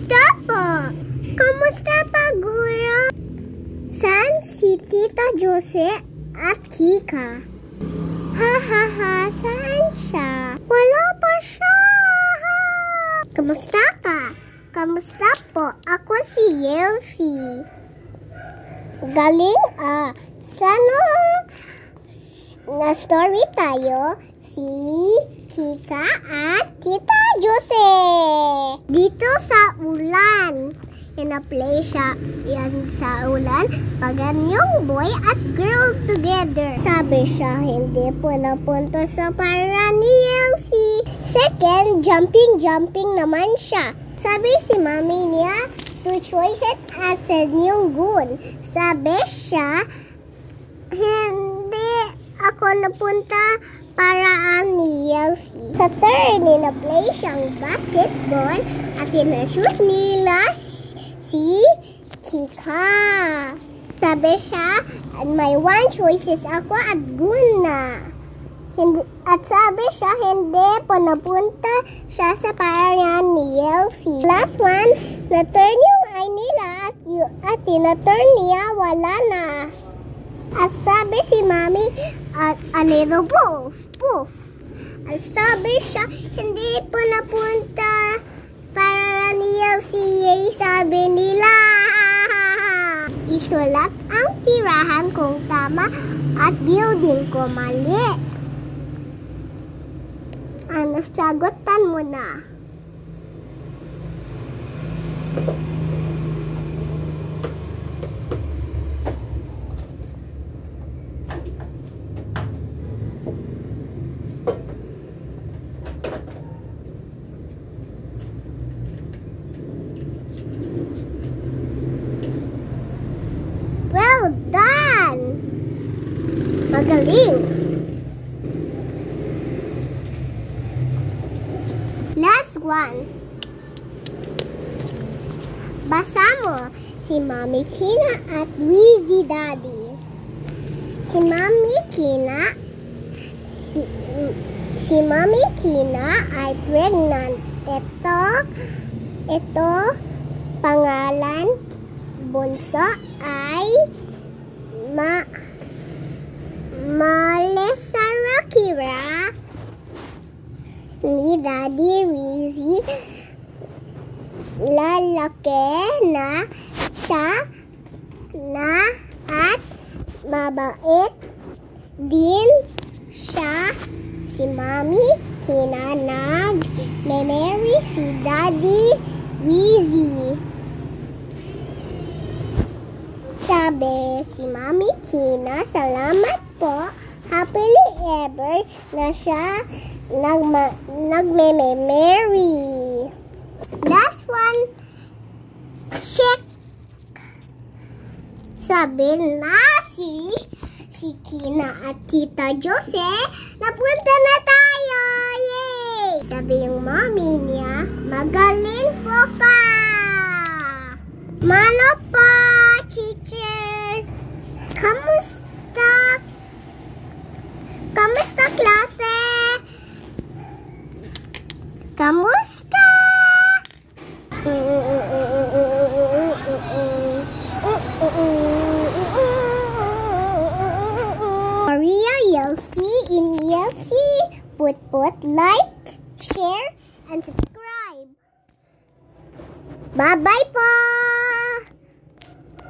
Kamusta po? Kamusta pa, Guro? Saan si Tita Jose at Kika? Saan siya? Wala pa siya. Kamusta ka? Kamusta po? Ako si Elsie. Galing Sana na-story tayo si Kika at Tita Jose. Dito sa ulan. Ina-play siya yan sa ulan pag yung boy at girl together. Sabi siya hindi po napunta sa para ni Elsie. Second, jumping naman siya. Sabi si mami niya, 2 choices at yung gun. Sabi siya, hindi ako napunta paraan ni Elsie. Sa third, na-play siyang basketball at na-shoot nila si Kika. Sabi siya, may 1 choices ako at guna. At sabi siya, hindi po napunta siya sa parayan ni Elsie. Last one, na-turn yung eye nila at na-turn niya, wala na. At sabi si mami, a little poof. At sabi siya, hindi po napunta para ni Elsie, sabi nila. Isulat ang tirahan kung tama at building ko mali. Ano, sagutan mo na. Well done! Magaling! Last one. Basa mo si Mami Kina at Wheezy Daddy. Si Mami Kina ay pregnant. Ito pangalan bunso ay Malesara Kira. Ni Daddy Wheezy, lalaki na siya at mabait din siya. Si Mami Kina nag-marry si Daddy Wheezy. Sabi si Mami Kina, salamat po, happily ever na siya nagme-marry. Last one, check. Sabi na si Kina at Tita Jose, napunta na tayo! Yay! Sabi yung mommy niya, magaling po ka! Mano po, teacher? Kamusta? Kamusta klase? Kamusta? Maria Elsie in Elsie, put like, share, and subscribe. Bye-bye po!